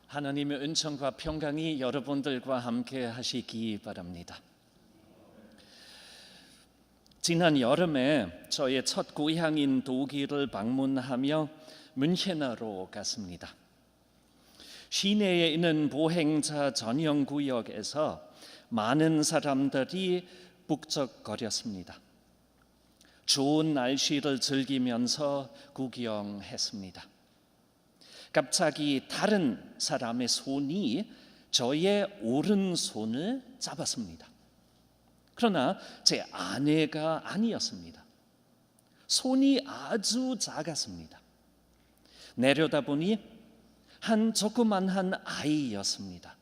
하나님의 은총과 평강이 여러분들과 함께 하시기 바랍니다. 지난 여름에 저의 첫 고향인 독일을 방문하며 뮌헨으로 갔습니다. 시내에 있는 보행자 전용 구역에서 많은 사람들이 북적거렸습니다. 좋은 날씨를 즐기면서 구경했습니다. 갑자기 다른 사람의 손이 저의 오른손을 잡았습니다. 그러나 제 아내가 아니었습니다. 손이 아주 작았습니다. 내려다보니 한 조그만한 아이였습니다.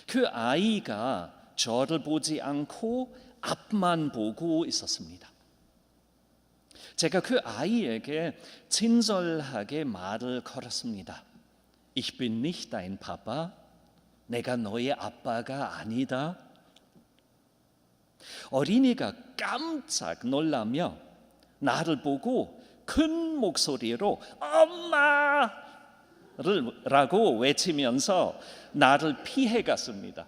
그 아이가 저를 보지 않고 앞만 보고 있었습니다. 제가 그 아이에게 친절하게 말을 걸었습니다. Ich bin nicht dein Papa. 내가 너의 아빠가 아니다. 어린이가 깜짝 놀라며 나를 보고 큰 목소리로 엄마라고 외치면서 나를 피해갔습니다.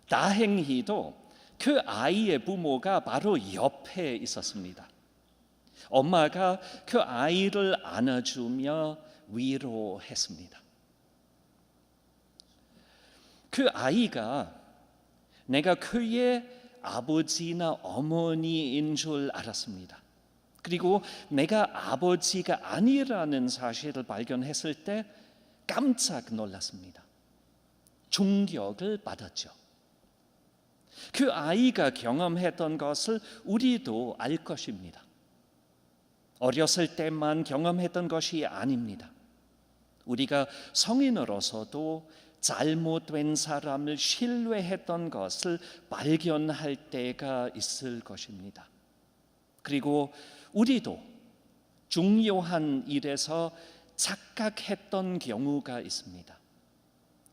다행히도 그 아이의 부모가 바로 옆에 있었습니다. 엄마가 그 아이를 안아주며 위로했습니다. 그 아이가 내가 그의 아버지나 어머니인 줄 알았습니다. 그리고 내가 아버지가 아니라는 사실을 발견했을 때 깜짝 놀랐습니다. 충격을 받았죠. 그 아이가 경험했던 것을 우리도 알 것입니다. 어렸을 때만 경험했던 것이 아닙니다. 우리가 성인으로서도 잘못된 사람을 신뢰했던 것을 발견할 때가 있을 것입니다. 그리고 우리도 중요한 일에서 착각했던 경우가 있습니다.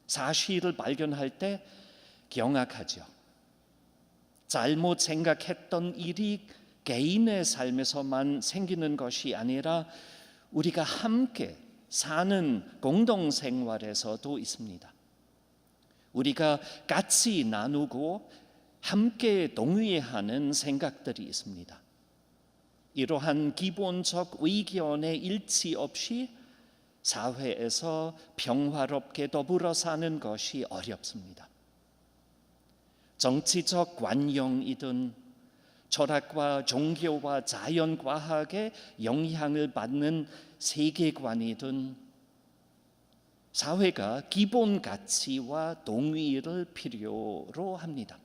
사실을 발견할 때 경악하죠. 잘못 생각했던 일이 개인의 삶에서만 생기는 것이 아니라 우리가 함께 사는 공동생활에서도 있습니다. 우리가 같이 나누고 함께 동의하는 생각들이 있습니다. 이러한 기본적 의견의 일치 없이 사회에서 평화롭게 더불어 사는 것이 어렵습니다. 정치적 관용이든 철학과 종교와 자연과학의 영향을 받는 세계관이든 사회가 기본 가치와 동의를 필요로 합니다.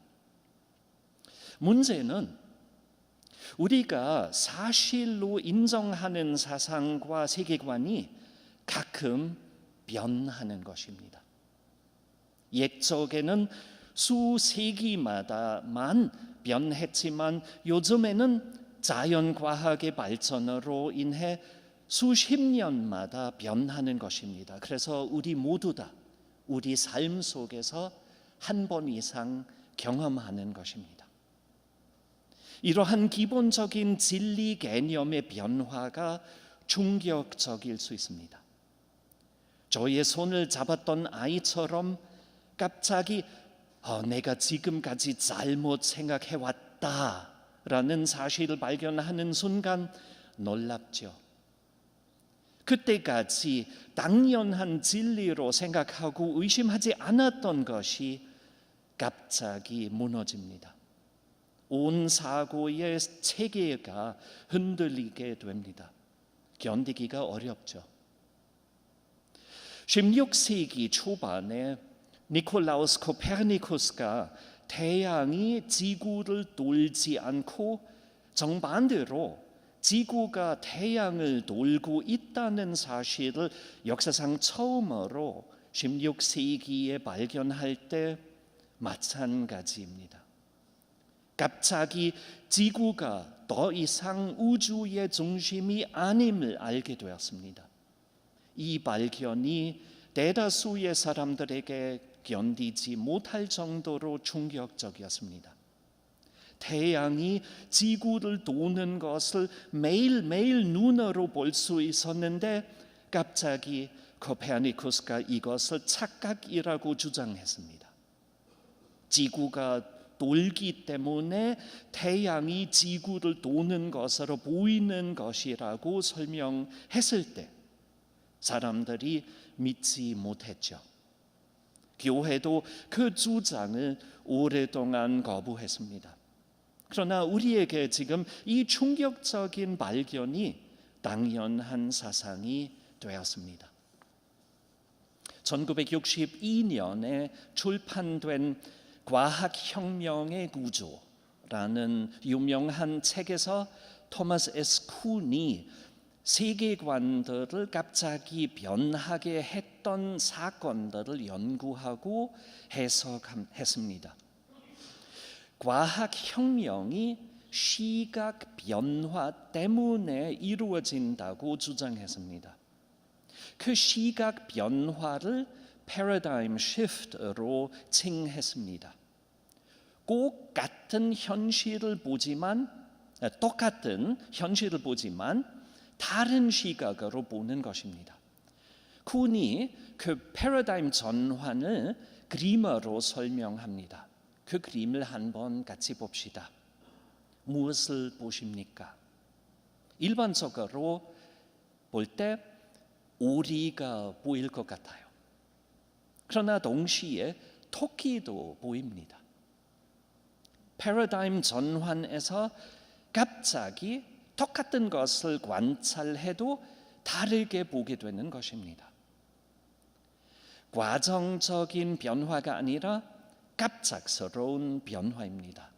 문제는 우리가 사실로 인정하는 사상과 세계관이 가끔 변하는 것입니다. 옛적에는 수세기마다만 변했지만 요즘에는 자연과학의 발전으로 인해 수십 년마다 변하는 것입니다. 그래서 우리 모두 다 우리 삶 속에서 한 번 이상 경험하는 것입니다. 이러한 기본적인 진리 개념의 변화가 충격적일 수 있습니다. 저의 손을 잡았던 아이처럼 갑자기 내가 지금까지 잘못 생각해왔다라는 사실을 발견하는 순간 놀랍죠. 그때까지 당연한 진리로 생각하고 의심하지 않았던 것이 갑자기 무너집니다. 온 사고의 체계가 흔들리게 됩니다. 견디기가 어렵죠. 16세기 초반에 니콜라우스 코페르니쿠스가 태양이 지구를 돌지 않고 정반대로 지구가 태양을 돌고 있다는 사실을 역사상 처음으로 16세기에 발견할 때 마찬가지입니다. 갑자기 지구가 더 이상 우주의 중심이 아님을 알게 되었습니다. 이 발견이 대다수의 사람들에게 견디지 못할 정도로 충격적이었습니다. 태양이 지구를 도는 것을 매일매일 눈으로 볼 수 있었는데 갑자기 코페르니쿠스가 이것을 착각이라고 주장했습니다. 지구가 돌기 때문에 태양이 지구를 도는 것으로 보이는 것이라고 설명했을 때 사람들이 믿지 못했죠. 교회도 그 주장을 오랫동안 거부했습니다. 그러나 우리에게 지금 이 충격적인 발견이 당연한 사상이 되었습니다. 1962년에 출판된 과학혁명의 구조라는 유명한 책에서 토마스 S. 쿤이 세계관들을 갑자기 변하게 했던 사건들을 연구하고 해석했습니다. 과학혁명이 시각 변화 때문에 이루어진다고 주장했습니다. 그 시각 변화를 패러다임 시프트로 칭했습니다. 꼭 같은 현실을 보지만 똑같은 현실을 보지만 다른 시각으로 보는 것입니다. 쿤이 그 패러다임 전환을 그림으로 설명합니다. 그 그림을 한번 같이 봅시다. 무엇을 보십니까? 일반적으로 볼 때 오리가 보일 것 같아요. 그러나 동시에 토끼도 보입니다. 패러다임 전환에서 갑자기 똑같은 것을 관찰해도 다르게 보게 되는 것입니다. 과정적인 변화가 아니라 갑작스러운 변화입니다.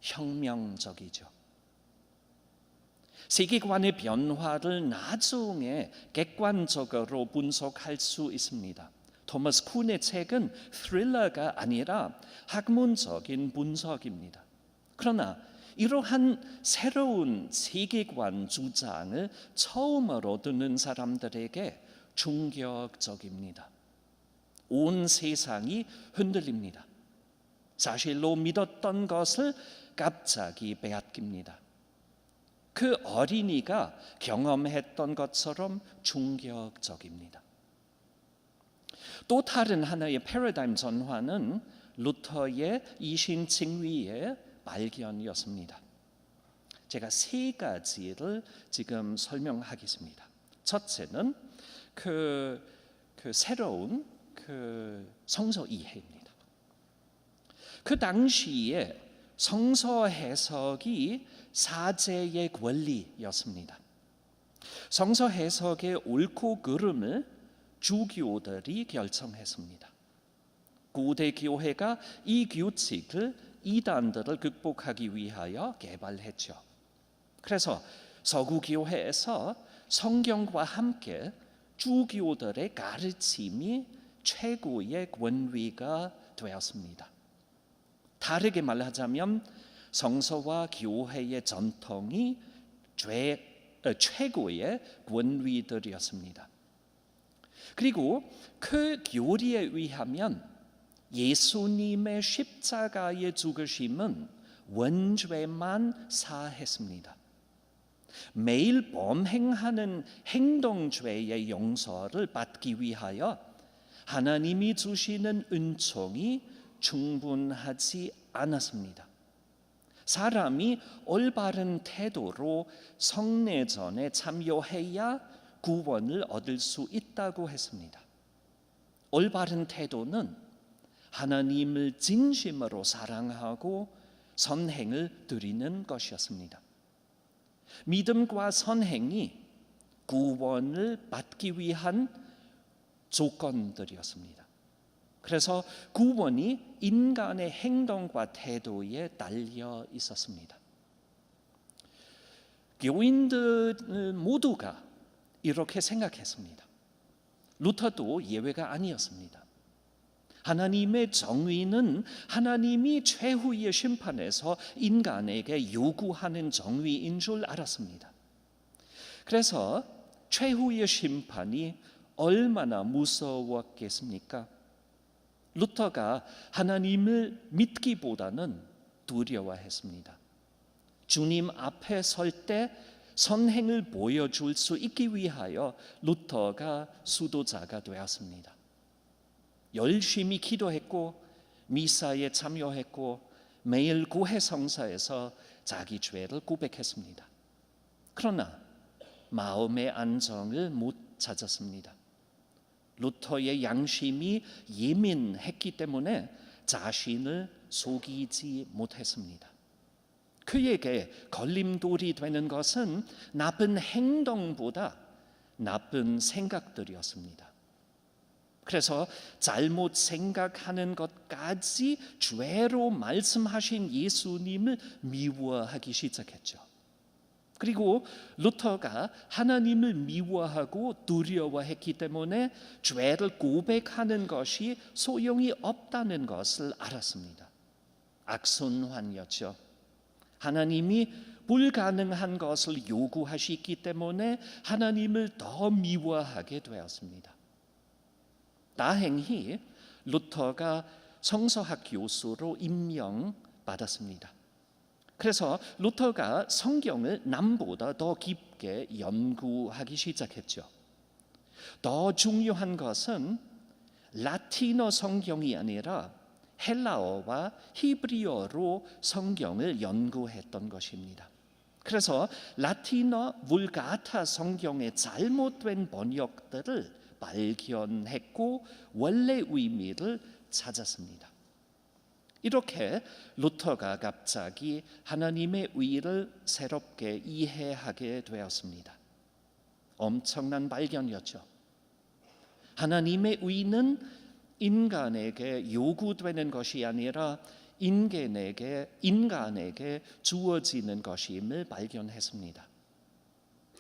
혁명적이죠. 세계관의 변화를 나중에 객관적으로 분석할 수 있습니다. 토마스 쿤의 책은 스릴러가 아니라 학문적인 분석입니다. 그러나 이러한 새로운 세계관 주장을 처음으로 듣는 사람들에게 충격적입니다. 온 세상이 흔들립니다. 사실로 믿었던 것을 갑자기 빼앗깁니다. 그 어린이가 경험했던 것처럼 충격적입니다. 또 다른 하나의 패러다임 전환은 루터의 이신칭의의 발견이었습니다. 제가 세 가지를 지금 설명하겠습니다. 첫째는 그 새로운 성서 이해입니다. 그 당시에 성서 해석이 사제의 권리였습니다. 성서 해석의 옳고 그름을 주교들이 결정했습니다. 고대 교회가 이 규칙을 이단들을 극복하기 위하여 개발했죠. 그래서 서구 교회에서 성경과 함께 주교들의 가르침이 최고의 권위가 되었습니다. 다르게 말하자면 성서와 교회의 전통이 최고의 권위들이었습니다. 그리고 그 교리에 의하면 예수님의 십자가의 죽으심은 원죄만 사했습니다. 매일 범행하는 행동죄의 용서를 받기 위하여 하나님이 주시는 은총이 충분하지 않았습니다. 사람이 올바른 태도로 성례전에 참여해야 구원을 얻을 수 있다고 했습니다. 올바른 태도는 하나님을 진심으로 사랑하고 선행을 드리는 것이었습니다. 믿음과 선행이 구원을 받기 위한 조건들이었습니다. 그래서 구원이 인간의 행동과 태도에 달려 있었습니다. 교인들 모두가 이렇게 생각했습니다. 루터도 예외가 아니었습니다. 하나님의 정의는 하나님이 최후의 심판에서 인간에게 요구하는 정의인 줄 알았습니다. 그래서 최후의 심판이 얼마나 무서웠겠습니까? 루터가 하나님을 믿기보다는 두려워했습니다. 주님 앞에 설 때 선행을 보여줄 수 있기 위하여 루터가 수도자가 되었습니다. 열심히 기도했고 미사에 참여했고 매일 교회 성사에서 자기 죄를 고백했습니다. 그러나 마음의 안정을 못 찾았습니다. 루터의 양심이 예민했기 때문에 자신을 속이지 못했습니다. 그에게 걸림돌이 되는 것은 나쁜 행동보다 나쁜 생각들이었습니다. 그래서 잘못 생각하는 것까지 죄로 말씀하신 예수님을 미워하기 시작했죠. 그리고 루터가 하나님을 미워하고 두려워했기 때문에 죄를 고백하는 것이 소용이 없다는 것을 알았습니다. 악순환이었죠. 하나님이 불가능한 것을 요구하시기 때문에 하나님을 더 미워하게 되었습니다. 다행히 루터가 성서학 교수로 임명받았습니다. 그래서 루터가 성경을 남보다 더 깊게 연구하기 시작했죠. 더 중요한 것은 라틴어 성경이 아니라 헬라어와 히브리어로 성경을 연구했던 것입니다. 그래서 라틴어 vulgata 성경의 잘못된 번역들을 발견했고 원래 의미를 찾았습니다. 이렇게 루터가 갑자기 하나님의 의를 새롭게 이해하게 되었습니다. 엄청난 발견이었죠. 하나님의 의는 인간에게 요구되는 것이 아니라 인간에게 주어지는 것임을 발견했습니다.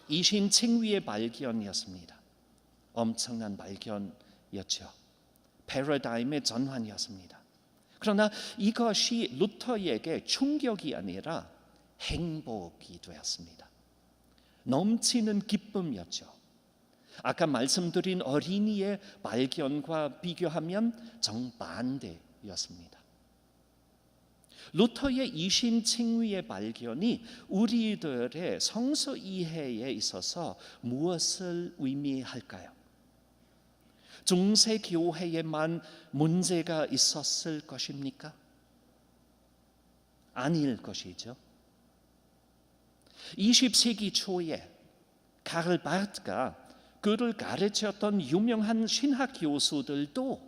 이신칭위의 발견이었습니다. 엄청난 발견이었죠. 패러다임의 전환이었습니다. 그러나 이것이 루터에게 충격이 아니라 행복이 되었습니다. 넘치는 기쁨이었죠. 아까 말씀드린 어린이의 발견과 비교하면 정반대였습니다. 루터의 이신칭위의 발견이 우리들의 성서 이해에 있어서 무엇을 의미할까요? 중세 교회에만 문제가 있었을 것입니까? 아닐 것이죠. 20세기 초에 카를 바르트가 그를 가르쳤던 유명한 신학 교수들도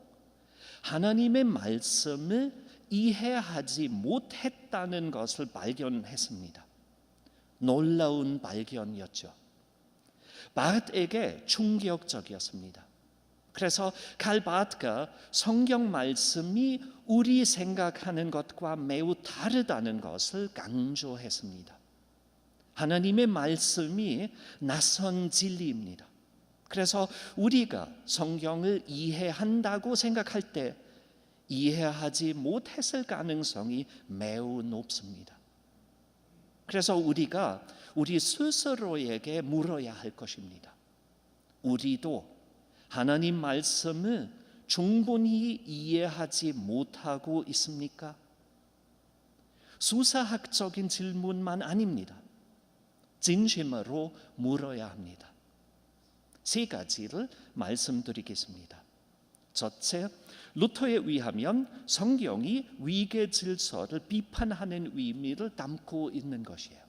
하나님의 말씀을 이해하지 못했다는 것을 발견했습니다. 놀라운 발견이었죠. 바르트에게 충격적이었습니다. 그래서 칼 바르트가 성경 말씀이 우리 생각하는 것과 매우 다르다는 것을 강조했습니다. 하나님의 말씀이 낯선 진리입니다. 그래서 우리가 성경을 이해한다고 생각할 때 이해하지 못했을 가능성이 매우 높습니다. 그래서 우리가 우리 스스로에게 물어야 할 것입니다. 우리도 하나님 말씀을 충분히 이해하지 못하고 있습니까? 수사학적인 질문만 아닙니다. 진심으로 물어야 합니다. 세 가지를 말씀드리겠습니다. 첫째, 루터에 의하면 성경이 위계 질서를 비판하는 의미를 담고 있는 것이에요.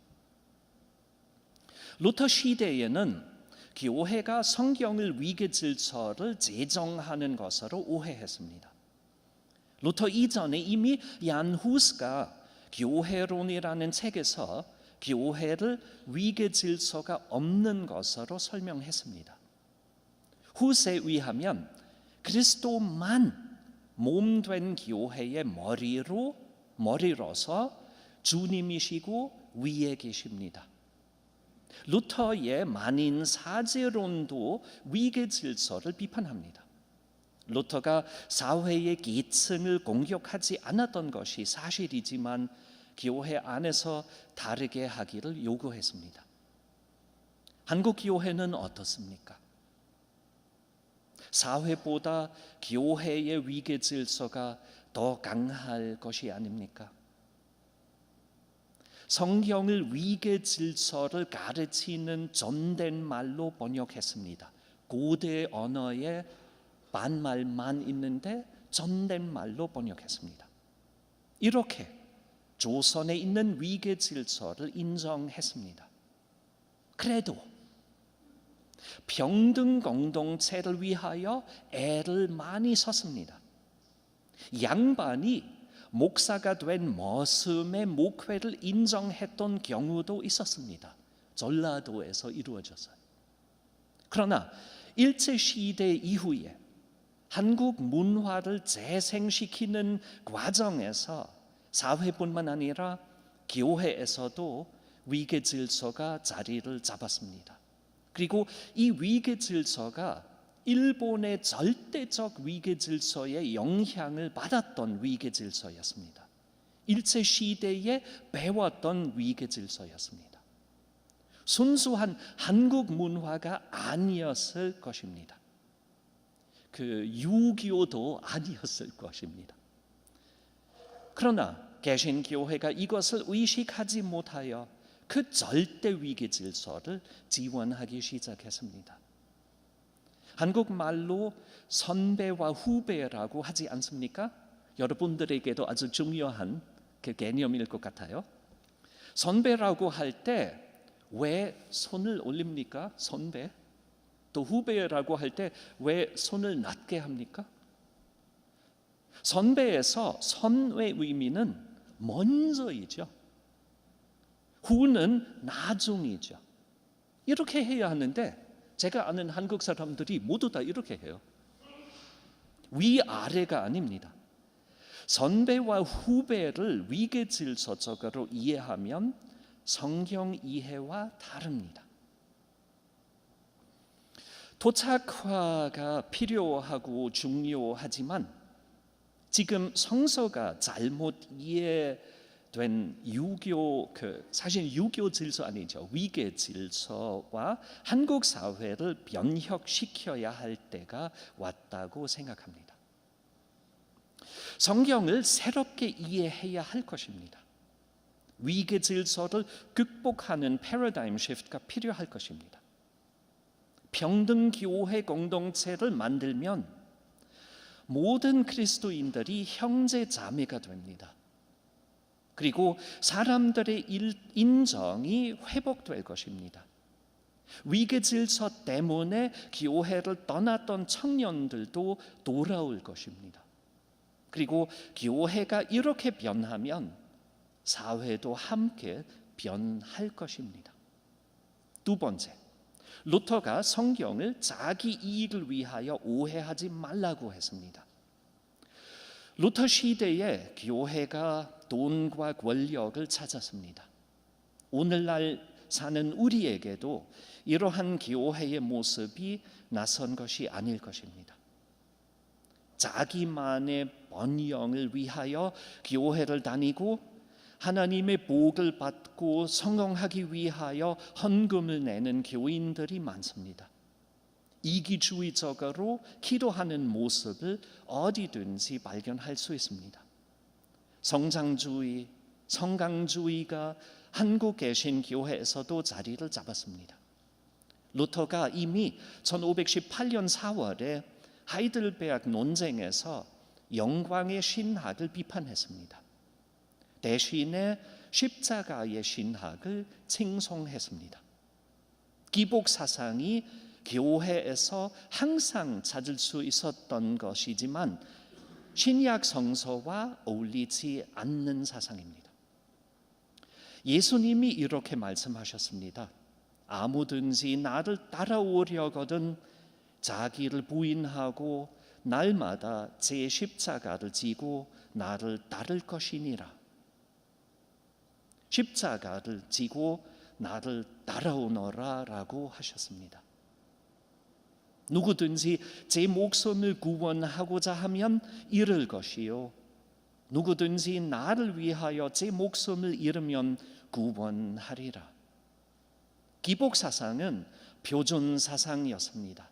루터 시대에는 교회가 성경을 위계 질서를 제정하는 것으로 오해했습니다. 루터 이전에 이미 얀 후스가 교회론이라는 책에서 교회를 위계 질서가 없는 것으로 설명했습니다. 후스에 의하면 그리스도만 몸된 교회의 머리로서 주님이시고 위에 계십니다. 루터의 만인 사제론도 위계 질서를 비판합니다. 루터가 사회의 계층을 공격하지 않았던 것이 사실이지만 교회 안에서 다르게 하기를 요구했습니다. 한국 교회는 어떻습니까? 사회보다 교회의 위계 질서가 더 강할 것이 아닙니까? 성경을 위계 질서를 가르치는 존댓말로 번역했습니다. 고대 언어에 반말만 있는데 존댓말로 번역했습니다. 이렇게 조선에 있는 위계 질서를 인정했습니다. 그래도 평등 공동체를 위하여 애를 많이 썼습니다. 양반이 목사가 된 머슴의 목회를 인정했던 경우도 있었습니다. 전라도에서 이루어졌어요. 그러나 일제시대 이후에 한국 문화를 재생시키는 과정에서 사회뿐만 아니라 교회에서도 위계 질서가 자리를 잡았습니다. 그리고 이 위계 질서가 일본의 절대적 위계 질서에 영향을 받았던 위계 질서였습니다. 일제 시대에 배웠던 위계 질서였습니다. 순수한 한국 문화가 아니었을 것입니다. 그 유교도 아니었을 것입니다. 그러나 개신교회가 이것을 의식하지 못하여 그 절대 위계 질서를 지원하기 시작했습니다. 한국말로 선배와 후배라고 하지 않습니까? 여러분들에게도 아주 중요한 그 개념일 것 같아요. 선배라고 할 때 왜 손을 올립니까? 선배. 또 후배라고 할 때 왜 손을 낮게 합니까? 선배에서 선의 의미는 먼저이죠. 후는 나중이죠. 이렇게 해야 하는데 제가 아는 한국 사람들이 모두 다 이렇게 해요. 위아래가 아닙니다. 선배와 후배를 위계 질서적으로 이해하면 성경 이해와 다릅니다. 도착화가 필요하고 중요하지만 지금 성서가 잘못 이해된 사실 유교 질서 아니죠. 위계 질서와 한국 사회를 변혁시켜야 할 때가 왔다고 생각합니다. 성경을 새롭게 이해해야 할 것입니다. 위계 질서를 극복하는 패러다임 시프트가 필요할 것입니다. 평등 교회 공동체를 만들면 모든 그리스도인들이 형제 자매가 됩니다. 그리고 사람들의 인정이 회복될 것입니다. 위계 질서 때문에 교회를 떠났던 청년들도 돌아올 것입니다. 그리고 교회가 이렇게 변하면 사회도 함께 변할 것입니다. 두 번째, 루터가 성경을 자기 이익을 위하여 오해하지 말라고 했습니다. 루터 시대에 교회가 돈과 권력을 찾았습니다. 오늘날 사는 우리에게도 이러한 교회의 모습이 낯선 것이 아닐 것입니다. 자기만의 번영을 위하여 교회를 다니고 하나님의 복을 받고 성공하기 위하여 헌금을 내는 교인들이 많습니다. 이기주의적으로 기도하는 모습을 어디든지 발견할 수 있습니다. 성장주의, 성강주의가 한국 개신교회에서도 자리를 잡았습니다. 루터가 이미 1518년 4월에 하이델베르크 논쟁에서 영광의 신학을 비판했습니다. 대신에 십자가의 신학을 칭송했습니다. 기복 사상이 교회에서 항상 찾을 수 있었던 것이지만 신약 성서와 어울리지 않는 사상입니다. 예수님이 이렇게 말씀하셨습니다. 아무든지 나를 따라오려거든 자기를 부인하고 날마다 제 십자가를 지고 나를 따를 것이니라. 십자가를 지고 나를 따라오너라 라고 하셨습니다. 누구든지 제 목숨을 구원하고자 하면 잃을 것이요 누구든지 나를 위하여 제 목숨을 잃으면 구원하리라. 기복 사상은 표준 사상이었습니다.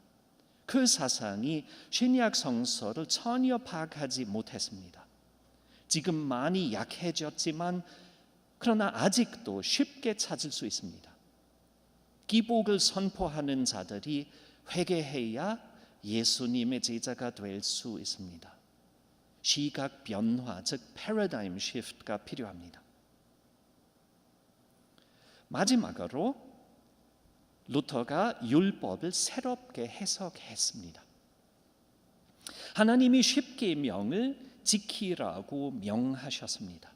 그 사상이 신약 성서를 전혀 파악하지 못했습니다. 지금 많이 약해졌지만 그러나 아직도 쉽게 찾을 수 있습니다. 기복을 선포하는 자들이 회개해야 예수님의 제자가 될 수 있습니다. 시각 변화, 즉 패러다임 시프트가 필요합니다. 마지막으로 루터가 율법을 새롭게 해석했습니다. 하나님이 십계명을 지키라고 명하셨습니다.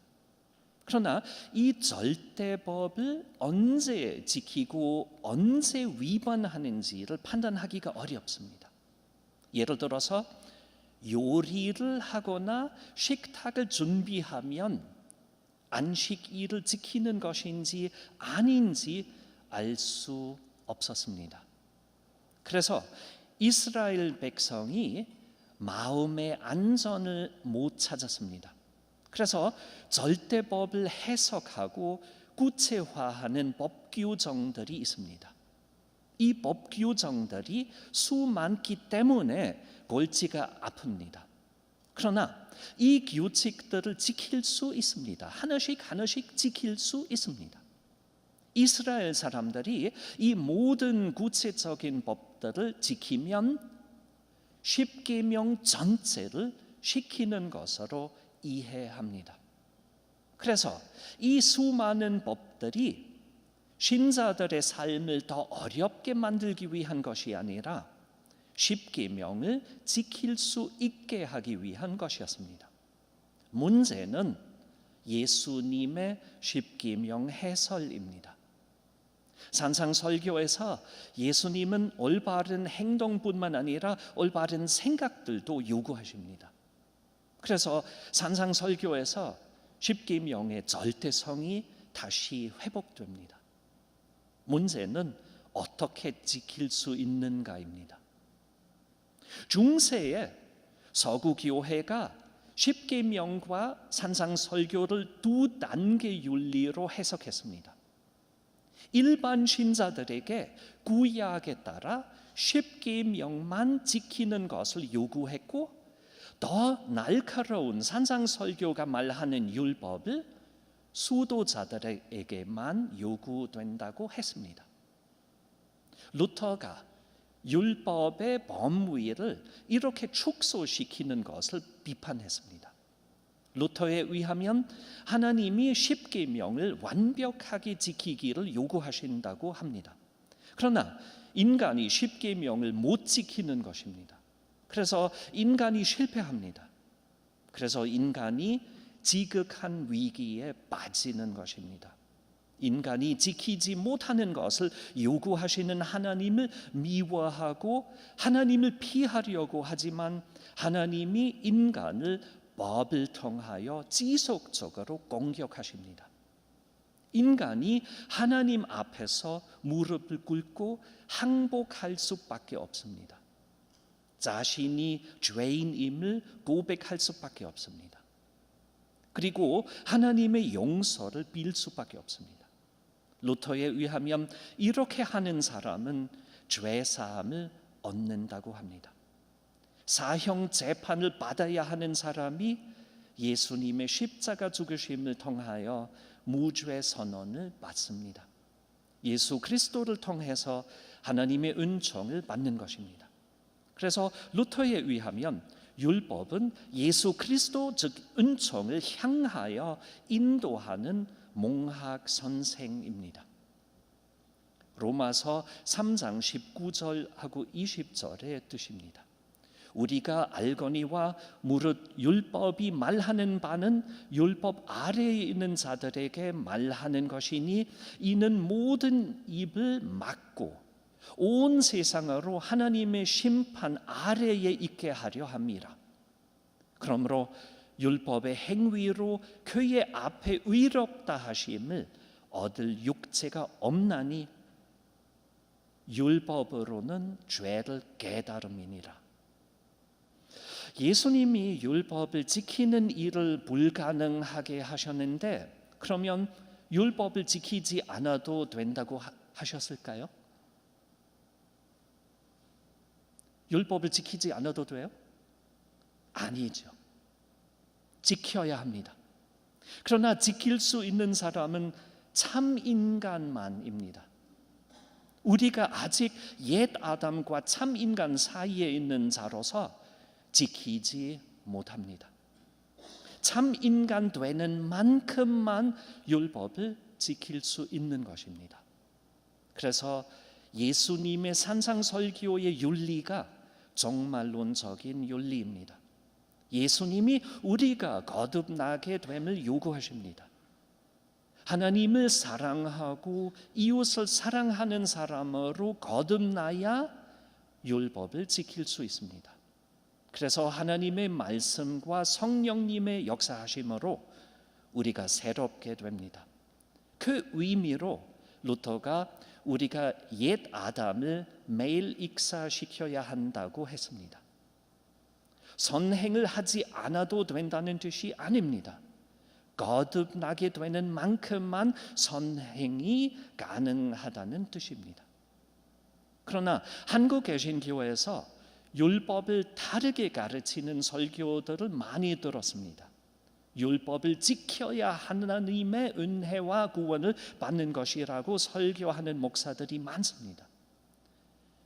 그러나 이 절대법을 언제 지키고 언제 위반하는지를 판단하기가 어렵습니다. 예를 들어서 요리를 하거나 식탁을 준비하면 안식일을 지키는 것인지 아닌지 알 수 없었습니다. 그래서 이스라엘 백성이 마음의 안전을 못 찾았습니다. 그래서 절대법을 해석하고 구체화하는 법 규정들이 있습니다. 이 법 규정들이 수많기 때문에 골치가 아픕니다. 그러나 이 규칙들을 지킬 수 있습니다. 하나씩 지킬 수 있습니다. 이스라엘 사람들이 이 모든 구체적인 법들을 지키면 십계명 전체를 지키는 것으로 이해합니다. 그래서 이 수많은 법들이 신자들의 삶을 더 어렵게 만들기 위한 것이 아니라 십계명을 지킬 수 있게 하기 위한 것이었습니다. 문제는 예수님의 십계명 해설입니다. 산상설교에서 예수님은 올바른 행동뿐만 아니라 올바른 생각들도 요구하십니다. 그래서 산상설교에서 십계명의 절대성이 다시 회복됩니다. 문제는 어떻게 지킬 수 있는가입니다. 중세에 서구교회가 십계명과 산상설교를 두 단계 윤리로 해석했습니다. 일반 신자들에게 구약에 따라 십계명만 지키는 것을 요구했고, 더 날카로운 산상설교가 말하는 율법을 수도자들에게만 요구된다고 했습니다. 루터가 율법의 범위를 이렇게 축소시키는 것을 비판했습니다. 루터에 의하면 하나님이 십계명을 완벽하게 지키기를 요구하신다고 합니다. 그러나 인간이 십계명을 못 지키는 것입니다. 그래서 인간이 실패합니다. 그래서 인간이 지극한 위기에 빠지는 것입니다. 인간이 지키지 못하는 것을 요구하시는 하나님을 미워하고 하나님을 피하려고 하지만 하나님이 인간을 법을 통하여 지속적으로 공격하십니다. 인간이 하나님 앞에서 무릎을 꿇고 항복할 수밖에 없습니다. 자신이 죄인임을 고백할 수밖에 없습니다. 그리고 하나님의 용서를 빌 수밖에 없습니다. 루터에 의하면 이렇게 하는 사람은 죄사함을 얻는다고 합니다. 사형 재판을 받아야 하는 사람이 예수님의 십자가 죽으심을 통하여 무죄 선언을 받습니다. 예수 그리스도를 통해서 하나님의 은총을 받는 것입니다. 그래서 루터에 의하면 율법은 예수 그리스도 즉 은총을 향하여 인도하는 몽학 선생입니다. 로마서 3장 19절하고 20절의 뜻입니다. 우리가 알거니와 무릇 율법이 말하는 바는 율법 아래에 있는 자들에게 말하는 것이니 이는 모든 입을 막고 온 세상으로 하나님의 심판 아래에 있게 하려 함이라. 그러므로 율법의 행위로 그의 앞에 의롭다 하심을 얻을 육체가 없나니 율법으로는 죄를 깨달음이니라. 예수님이 율법을 지키는 일을 불가능하게 하셨는데 그러면 율법을 지키지 않아도 된다고 하셨을까요? 율법을 지키지 않아도 돼요? 아니죠. 지켜야 합니다. 그러나 지킬 수 있는 사람은 참 인간만입니다. 우리가 아직 옛 아담과 참 인간 사이에 있는 자로서 지키지 못합니다. 참 인간 되는 만큼만 율법을 지킬 수 있는 것입니다. 그래서 예수님의 산상설교의 윤리가 종말론적인 윤리입니다. 예수님이 우리가 거듭나게 됨을 요구하십니다. 하나님을 사랑하고 이웃을 사랑하는 사람으로 거듭나야 율법을 지킬 수 있습니다. 그래서 하나님의 말씀과 성령님의 역사하심으로 우리가 새롭게 됩니다. 그 의미로 루터가 우리가 옛 아담을 매일 익사시켜야 한다고 했습니다. 선행을 하지 않아도 된다는 뜻이 아닙니다. 거듭나게 되는 만큼만 선행이 가능하다는 뜻입니다. 그러나 한국 개신교에서 율법을 다르게 가르치는 설교들을 많이 들었습니다. 율법을 지켜야 하나님의 은혜와 구원을 받는 것이라고 설교하는 목사들이 많습니다.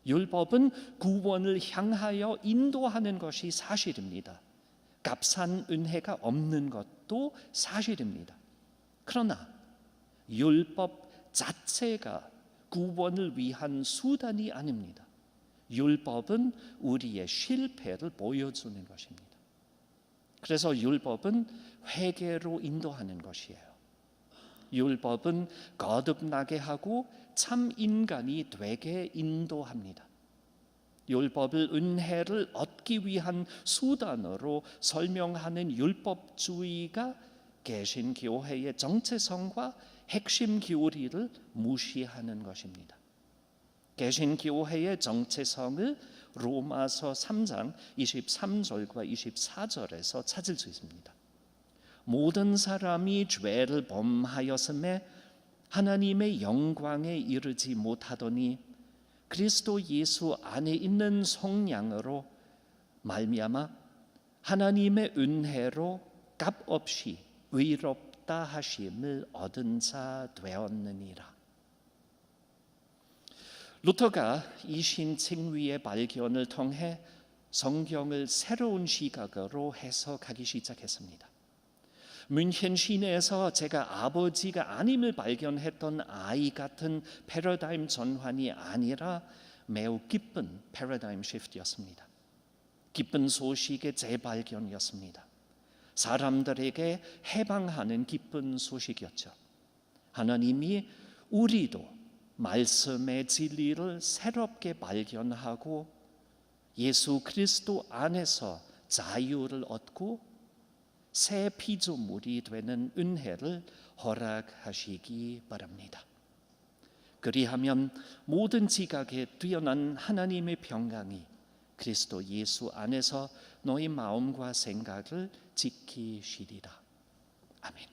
율법은 구원을 향하여 인도하는 것이 사실입니다. 값싼 은혜가 없는 것도 사실입니다. 그러나 율법 자체가 구원을 위한 수단이 아닙니다. 율법은 우리의 실패를 보여주는 것입니다. 그래서 율법은 회개로 인도하는 것이에요. 율법은 거듭나게 하고 참 인간이 되게 인도합니다. 율법을 은혜를 얻기 위한 수단으로 설명하는 율법주의가 개신교회의 정체성과 핵심 교리를 무시하는 것입니다. 개신교회의 정체성을 로마서 3장 23절과 24절에서 찾을 수 있습니다. 모든 사람이 죄를 범하였음에 하나님의 영광에 이르지 못하더니 그리스도 예수 안에 있는 성량으로 말미암아 하나님의 은혜로 값없이 의롭다 하심을 얻은 자 되었느니라. 루터가 이 신칭위의 발견을 통해 성경을 새로운 시각으로 해석하기 시작했습니다. 뮌헨 시내에서 제가 아버지가 아님을 발견했던 아이 같은 패러다임 전환이 아니라 매우 기쁜 패러다임 시프트였습니다. 기쁜 소식의 재발견이었습니다. 사람들에게 해방하는 기쁜 소식이었죠. 하나님이 우리도 말씀의 진리를 새롭게 발견하고 예수 그리스도 안에서 자유를 얻고 새 피조물이 되는 은혜를 허락하시기 바랍니다. 그리하면 모든 지각에 뛰어난 하나님의 평강이 그리스도 예수 안에서 너희 마음과 생각을 지키시리라. 아멘.